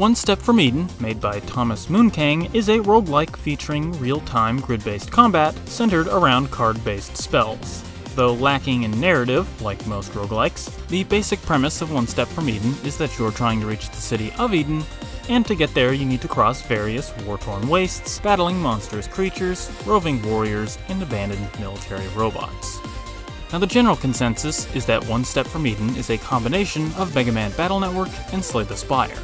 One Step from Eden, made by Thomas Moonkang, is a roguelike featuring real-time grid-based combat centered around card-based spells. Though lacking in narrative, like most roguelikes, the basic premise of One Step from Eden is that you're trying to reach the city of Eden, and to get there you need to cross various war-torn wastes, battling monstrous creatures, roving warriors, and abandoned military robots. Now the general consensus is that One Step from Eden is a combination of MegaMan Battle Network and Slay the Spire.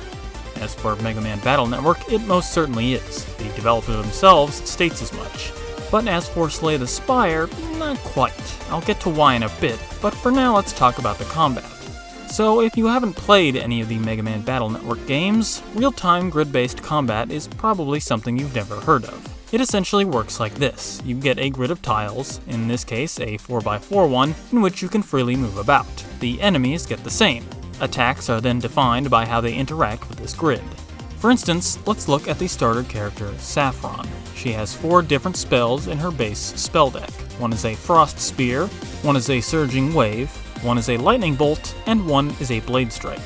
As for MegaMan Battle Network, it most certainly is. The developer themselves states as much. But as for Slay the Spire, not quite. I'll get to why in a bit, but for now let's talk about the combat. So if you haven't played any of the MegaMan Battle Network games, real-time grid-based combat is probably something you've never heard of. It essentially works like this. You get a grid of tiles, in this case a 4x4 one, in which you can freely move about. The enemies get the same. Attacks are then defined by how they interact with this grid. For instance, let's look at the starter character, Saffron. She has 4 different spells in her base spell deck. One is a Frost Spear, one is a Surging Wave, one is a Lightning Bolt, and one is a Blade Strike.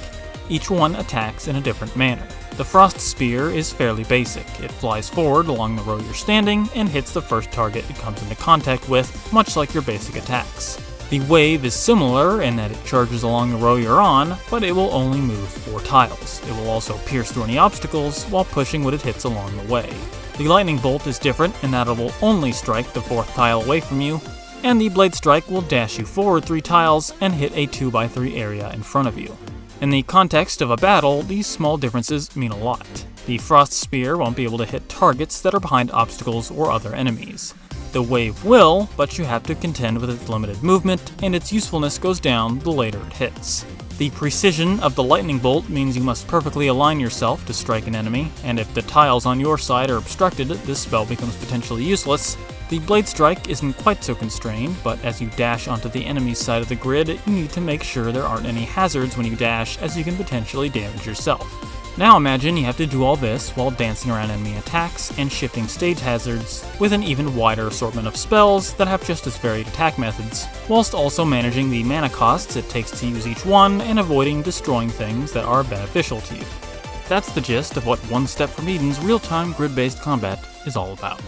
Each one attacks in a different manner. The Frost Spear is fairly basic. It flies forward along the row you're standing and hits the first target it comes into contact with, much like your basic attacks. The Wave is similar in that it charges along the row you're on, but it will only move 4 tiles. It will also pierce through any obstacles while pushing what it hits along the way. The Lightning Bolt is different in that it will only strike the 4th tile away from you, and the Blade Strike will dash you forward 3 tiles and hit a 2x3 area in front of you. In the context of a battle, these small differences mean a lot. The Frost Spear won't be able to hit targets that are behind obstacles or other enemies. The Wave will, but you have to contend with its limited movement, and its usefulness goes down the later it hits. The precision of the Lightning Bolt means you must perfectly align yourself to strike an enemy, and if the tiles on your side are obstructed, this spell becomes potentially useless. The Blade Strike isn't quite so constrained, but as you dash onto the enemy's side of the grid, you need to make sure there aren't any hazards when you dash, as you can potentially damage yourself. Now imagine you have to do all this while dancing around enemy attacks and shifting stage hazards with an even wider assortment of spells that have just as varied attack methods, whilst also managing the mana costs it takes to use each one and avoiding destroying things that are beneficial to you. That's the gist of what One Step from Eden's real-time grid-based combat is all about.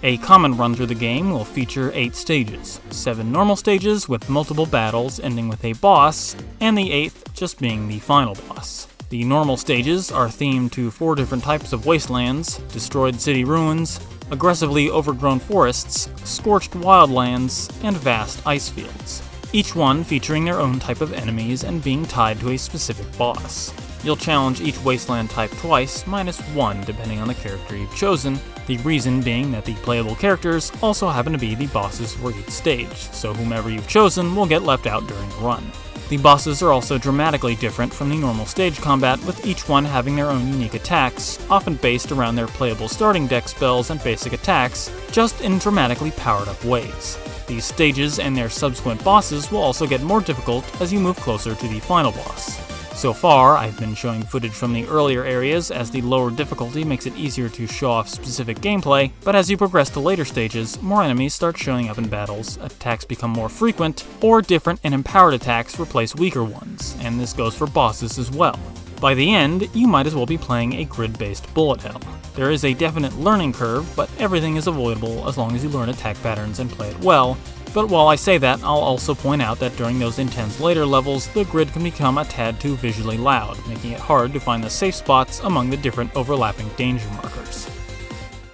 A common run through the game will feature 8 stages, 7 normal stages with multiple battles ending with a boss, and the 8th just being the final boss. The normal stages are themed to 4 different types of wastelands, destroyed city ruins, aggressively overgrown forests, scorched wildlands, and vast ice fields, each one featuring their own type of enemies and being tied to a specific boss. You'll challenge each wasteland type twice, -1 depending on the character you've chosen, the reason being that the playable characters also happen to be the bosses for each stage, so whomever you've chosen will get left out during the run. The bosses are also dramatically different from the normal stage combat, with each one having their own unique attacks, often based around their playable starting deck spells and basic attacks, just in dramatically powered up ways. These stages and their subsequent bosses will also get more difficult as you move closer to the final boss. So far, I've been showing footage from the earlier areas as the lower difficulty makes it easier to show off specific gameplay, but as you progress to later stages, more enemies start showing up in battles, attacks become more frequent, or different and empowered attacks replace weaker ones, and this goes for bosses as well. By the end, you might as well be playing a grid-based bullet hell. There is a definite learning curve, but everything is avoidable as long as you learn attack patterns and play it well. But while I say that, I'll also point out that during those intense later levels, the grid can become a tad too visually loud, making it hard to find the safe spots among the different overlapping danger markers.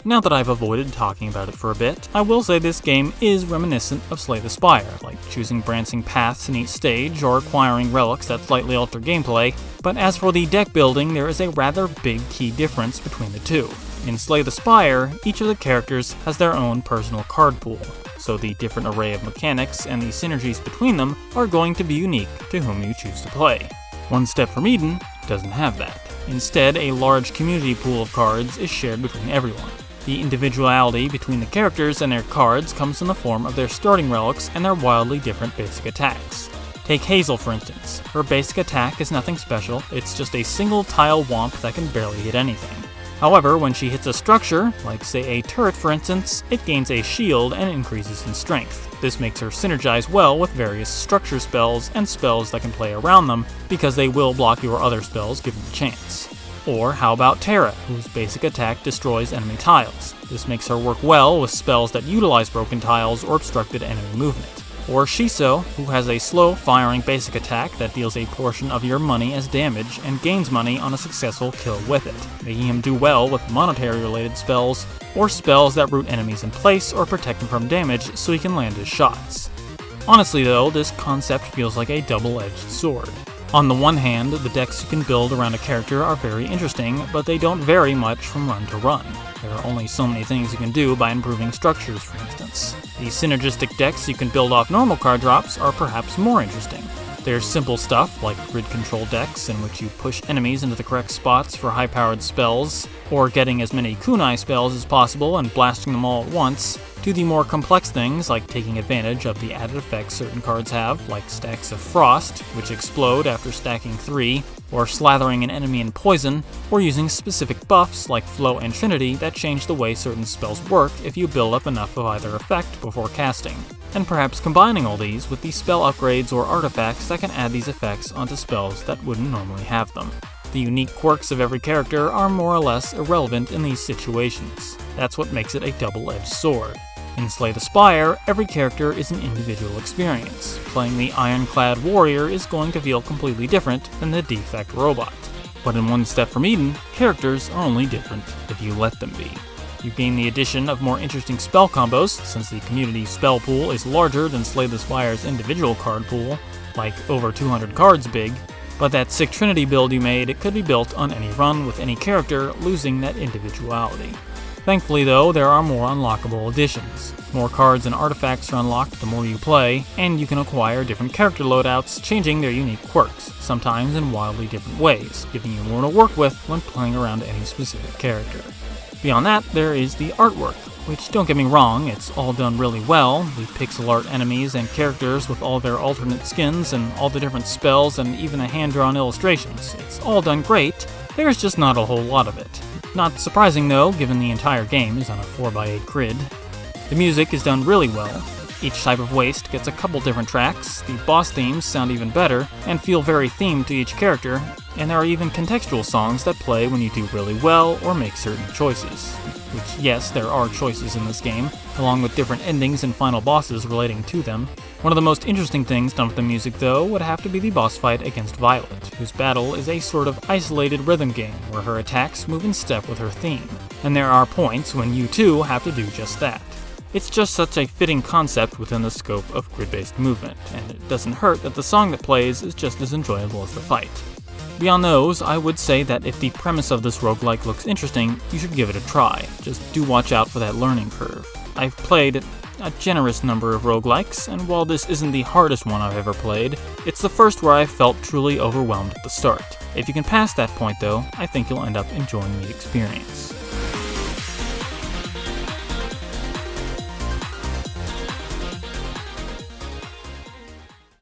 Now that I've avoided talking about it for a bit, I will say this game is reminiscent of Slay the Spire, like choosing branching paths in each stage or acquiring relics that slightly alter gameplay, but as for the deck building, there is a rather big key difference between the two. In Slay the Spire, each of the characters has their own personal card pool, so the different array of mechanics and the synergies between them are going to be unique to whom you choose to play. One Step from Eden doesn't have that. Instead, a large community pool of cards is shared between everyone. The individuality between the characters and their cards comes in the form of their starting relics and their wildly different basic attacks. Take Hazel for instance. Her basic attack is nothing special, it's just a single tile womp that can barely hit anything. However, when she hits a structure, like say a turret for instance, it gains a shield and increases in strength. This makes her synergize well with various structure spells and spells that can play around them, because they will block your other spells given the chance. Or how about Terra, whose basic attack destroys enemy tiles? This makes her work well with spells that utilize broken tiles or obstructed enemy movement. Or Shiso, who has a slow firing basic attack that deals a portion of your money as damage and gains money on a successful kill with it, making him do well with monetary related spells, or spells that root enemies in place or protect him from damage so he can land his shots. Honestly though, this concept feels like a double-edged sword. On the one hand, the decks you can build around a character are very interesting, but they don't vary much from run to run. There are only so many things you can do by improving structures, for instance. The synergistic decks you can build off normal card drops are perhaps more interesting. There's simple stuff like grid control decks in which you push enemies into the correct spots for high-powered spells, or getting as many kunai spells as possible and blasting them all at once, to the more complex things like taking advantage of the added effects certain cards have, like stacks of Frost, which explode after stacking 3, or slathering an enemy in poison, or using specific buffs like Flow and Trinity that change the way certain spells work if you build up enough of either effect before casting, and perhaps combining all these with the spell upgrades or artifacts that can add these effects onto spells that wouldn't normally have them. The unique quirks of every character are more or less irrelevant in these situations. That's what makes it a double-edged sword. In Slay the Spire, every character is an individual experience. Playing the Ironclad Warrior is going to feel completely different than the Defect Robot. But in One Step from Eden, characters are only different if you let them be. You gain the addition of more interesting spell combos, since the community spell pool is larger than Slay the Spire's individual card pool, like over 200 cards big, but that sick Trinity build you made, it could be built on any run with any character, losing that individuality. Thankfully though, there are more unlockable additions. More cards and artifacts are unlocked the more you play, and you can acquire different character loadouts, changing their unique quirks, sometimes in wildly different ways, giving you more to work with when playing around any specific character. Beyond that, there is the artwork, which, don't get me wrong, it's all done really well. The pixel art enemies and characters with all their alternate skins and all the different spells and even the hand-drawn illustrations. It's all done great, there's just not a whole lot of it. Not surprising though, given the entire game is on a 4x8 grid. The music is done really well. Each type of waste gets a couple different tracks, the boss themes sound even better, and feel very themed to each character, and there are even contextual songs that play when you do really well or make certain choices. Which, yes, there are choices in this game, along with different endings and final bosses relating to them. One of the most interesting things done with the music, though, would have to be the boss fight against Violet, whose battle is a sort of isolated rhythm game where her attacks move in step with her theme, and there are points when you too have to do just that. It's just such a fitting concept within the scope of grid-based movement, and it doesn't hurt that the song that plays is just as enjoyable as the fight. Beyond those, I would say that if the premise of this roguelike looks interesting, you should give it a try. Just do watch out for that learning curve. I've played a generous number of roguelikes, and while this isn't the hardest one I've ever played, it's the first where I felt truly overwhelmed at the start. If you can pass that point though, I think you'll end up enjoying the experience.